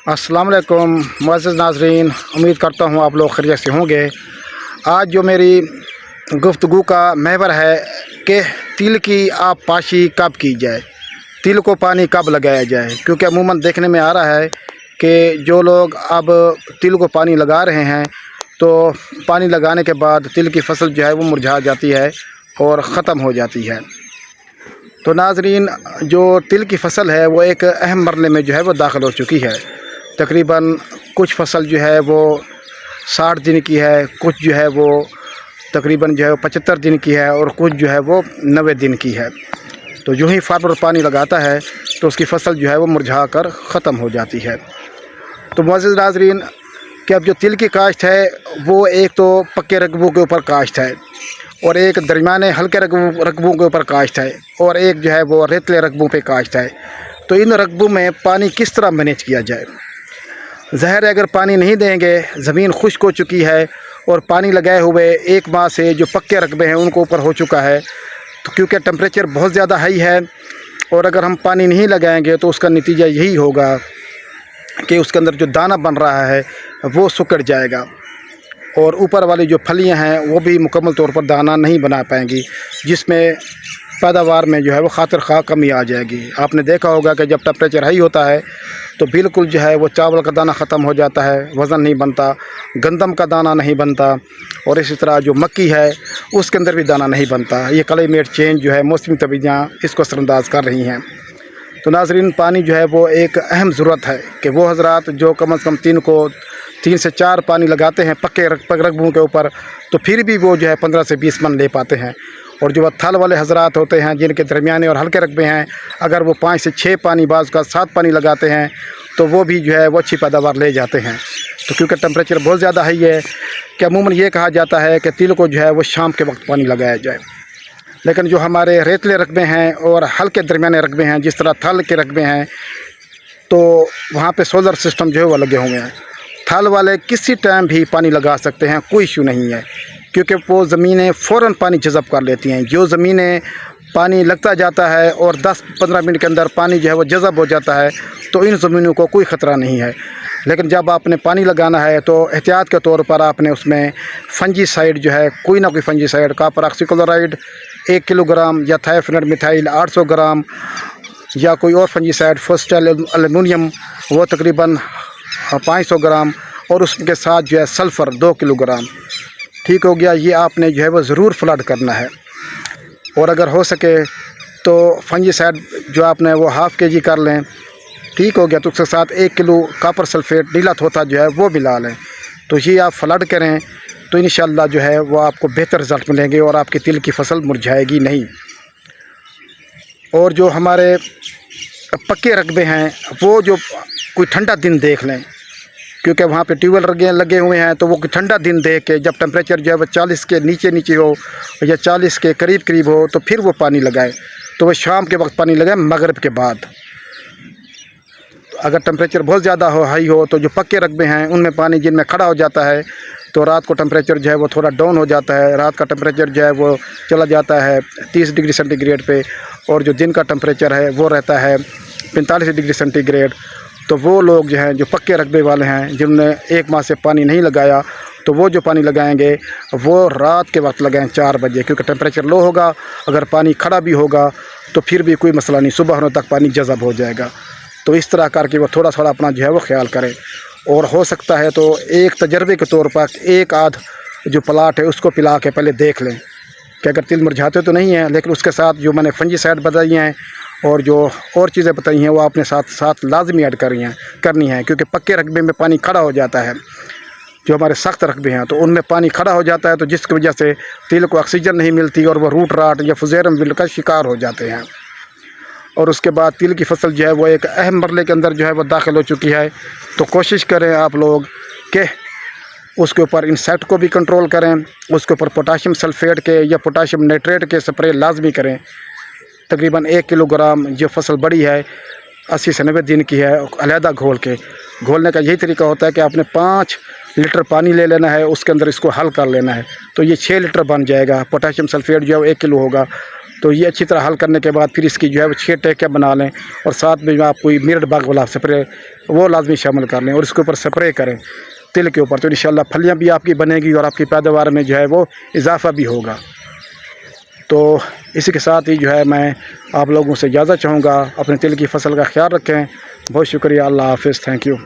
अस्सलाम वालेकुम मुअज़्ज़िज़ नाज़रीन, उम्मीद करता हूँ आप लोग खैरियत से होंगे। आज जो मेरी गुफ्तगू का महवर है कि तिल की आप पाशी कब की जाए, तिल को पानी कब लगाया जाए। क्योंकि अमूमन देखने में आ रहा है कि जो लोग अब तिल को पानी लगा रहे हैं तो पानी लगाने के बाद तिल की फसल जो है वो मुरझा जाती है और ख़त्म हो जाती है। तो नाज़रीन, जो तिल की फसल है वो एक अहम मरले में जो है वो दाखिल हो चुकी है। तकरीबन कुछ फसल जो है वो 60 दिन की है, कुछ जो है वो तकरीबन जो है 75 दिन की है और कुछ जो है वो 90 दिन की है। तो यूँ ही फार्मर पानी लगाता है तो उसकी फसल जो है वो मुरझा कर ख़त्म हो जाती है। तो मुअज़्ज़िज़ नाज़रीन, कि अब जो तिल की काश्त है वो एक तो पक्के रकबों के ऊपर काश्त है और एक दरमियाने हल्के रकबों के ऊपर काश्त है और एक जो है वो रेतले रकबों पे काश्त है। तो इन रकबों में पानी किस तरह मैनेज किया जाए। ज़ाहिर है अगर पानी नहीं देंगे, ज़मीन खुश्क हो चुकी है और पानी लगाए हुए एक माह से जो पक्के रकबे हैं उनको ऊपर हो चुका है, तो क्योंकि टेम्परेचर बहुत ज़्यादा हाई है और अगर हम पानी नहीं लगाएंगे तो उसका नतीजा यही होगा कि उसके अंदर जो दाना बन रहा है वो सुकड़ जाएगा और ऊपर वाली जो फलियां हैं वो भी मुकम्मल तौर पर दाना नहीं बना पाएंगी, जिसमें पैदावार में जो है वो खातिर खा कमी आ जाएगी। आपने देखा होगा कि जब टेम्परेचर हाई होता है तो बिल्कुल जो है वो चावल का दाना ख़त्म हो जाता है, वज़न नहीं बनता, गंदम का दाना नहीं बनता और इसी तरह जो मक्की है उसके अंदर भी दाना नहीं बनता। ये क्लाइमेट चेंज जो है, मौसमी तब्दीलियाँ इसको असरअंदाज कर रही हैं। तो नाज़रीन, पानी जो है वो एक अहम ज़रूरत है कि वो हज़रात जो कम से कम 3 से 4 पानी लगाते हैं पक्के रकबों के ऊपर, तो फिर भी वो जो है 15 से 20 मन ले पाते हैं। और जो थल वाले हज़रात होते हैं जिनके दरमियाने और हल्के रकबे हैं, अगर वो 5 से 6 पानी, बाज़ का 7 पानी लगाते हैं तो वो भी जो है वो अच्छी पैदावार ले जाते हैं। तो क्योंकि टेम्परेचर बहुत ज़्यादा हाई है कि अमूमन ये कहा जाता है कि तिल को जो है वो शाम के वक्त पानी लगाया जाए। लेकिन जो हमारे रेतले रकबे हैं और हल्के दरमियाने रकबे हैं, जिस तरह थल के रकबे हैं, तो वहाँ पे सोलर सिस्टम जो है वो लगे हुए हैं। थल वाले किसी टाइम भी पानी लगा सकते हैं, कोई इशू नहीं है, क्योंकि वो ज़मीनें फ़ौरन पानी जज़ब कर लेती हैं। जो ज़मीनें पानी लगता जाता है और 10-15 मिनट के अंदर पानी जो है वो जज़ब हो जाता है, तो इन ज़मीनों को कोई ख़तरा नहीं है। लेकिन जब आपने पानी लगाना है तो एहतियात के तौर पर आपने उसमें फंजीसाइड जो है, कोई ना कोई फंजीसाइड, कॉपर ऑक्सीक्लोराइड 1 किलोग्राम या थायोफेनोल मिथाइल 800 ग्राम या कोई और फंजीसाइड फोस्टल एल्युमिनियम वो तकरीबन 500 ग्राम और उसके साथ जो है सल्फ़र 2 किलोग्राम, ठीक हो गया। ये आपने जो है वो ज़रूर फ्लड करना है। और अगर हो सके तो फंजीसाइड जो आपने वो ½ kg कर लें, ठीक हो गया। तो उसके साथ 1 किलो कॉपर सल्फेट नीला थोथा जो है वो भी ला लें। तो ये आप फ्लड करें तो इंशाअल्लाह जो है वो आपको बेहतर रिज़ल्ट मिलेंगे और आपकी तिल की फसल मुरझाएगी नहीं। और जो हमारे पक्के रकबे हैं वो जो कोई ठंडा दिन देख लें, क्योंकि वहाँ पे ट्यूबवेल लगे हुए हैं, तो वो ठंडा दिन देख के जब टेम्परेचर जो है वो 40 के नीचे हो या 40 के करीब हो तो फिर वो पानी लगाए। तो वो शाम के वक्त पानी लगाए, मगरिब के बाद। अगर टेम्परेचर बहुत ज़्यादा हाई हो तो जो पक्के रकबे हैं उनमें पानी जिनमें खड़ा हो जाता है तो रात को टेम्परेचर जो है वो थोड़ा डाउन हो जाता है। रात का टेम्परेचर जो है वो चला जाता है 30 डिग्री सेंटीग्रेड पे और जो दिन का टेम्परेचर है वो रहता है 45 डिग्री सेंटीग्रेड। तो वो लोग जो हैं, जो पक्के रकबे वाले हैं, जिनने 1 माह से पानी नहीं लगाया, तो वो जो पानी लगाएंगे वो रात के वक्त लगाएं 4 बजे, क्योंकि टेम्परेचर लो होगा। अगर पानी खड़ा भी होगा तो फिर भी कोई मसला नहीं, सुबह होने तक पानी जज़ब हो जाएगा। तो इस तरह करके वो थोड़ा थोड़ा अपना जो है वो ख्याल करें। और हो सकता है तो एक तजर्बे के तौर पर एक आध जो प्लाट है उसको पिला के पहले देख लें कि अगर तिल मुरझाते तो नहीं है। लेकिन उसके साथ जो मैंने फंजीसाइड बताई हैं और जो और चीज़ें बताई हैं वो आपने साथ लाजमी ऐड करनी है, क्योंकि पक्के रकबे में पानी खड़ा हो जाता है। जो हमारे सख्त रकबे हैं तो उनमें पानी खड़ा हो जाता है, तो जिसकी वजह से तिल को ऑक्सीजन नहीं मिलती और वो रूट राट या फुज़ैरम विल का शिकार हो जाते हैं। और उसके बाद तिल की फसल जो है वो एक अहम मरले के अंदर जो है वो दाखिल हो चुकी है। तो कोशिश करें आप लोग कि उसके ऊपर इंसेक्ट को भी कंट्रोल करें, उसके ऊपर पोटाशियम सल्फेट के या पोटाशियम नाइट्रेट के स्प्रे लाजमी करें। तकरीबन 1 किलोग्राम जो फसल बड़ी है 80 से 90 दिन की है, अलहदा घोलने का यही तरीका होता है कि आपने 5 लीटर पानी ले लेना है, उसके अंदर इसको हल कर लेना है, तो ये 6 लीटर बन जाएगा। पोटाशियम सल्फेट जो है 1 किलो होगा تو یہ اچھی طرح حل کرنے کے بعد پھر اس کی جو ہے وہ 6 ٹیکیاں بنا لیں، اور ساتھ میں جو آپ کوئی میرٹ باغ والا سپرے وہ لازمی شامل کر لیں، اور اس کے اوپر سپرے کریں تل کے اوپر، تو انشاءاللہ پھلیاں بھی آپ کی بنے گی اور آپ کی پیداوار میں جو ہے وہ اضافہ بھی ہوگا۔ تو اسی کے ساتھ ہی جو ہے میں آپ لوگوں سے اجازت چاہوں گا، اپنے تل کی فصل کا خیال رکھیں۔ بہت شکریہ، اللہ حافظ، تھینک یو۔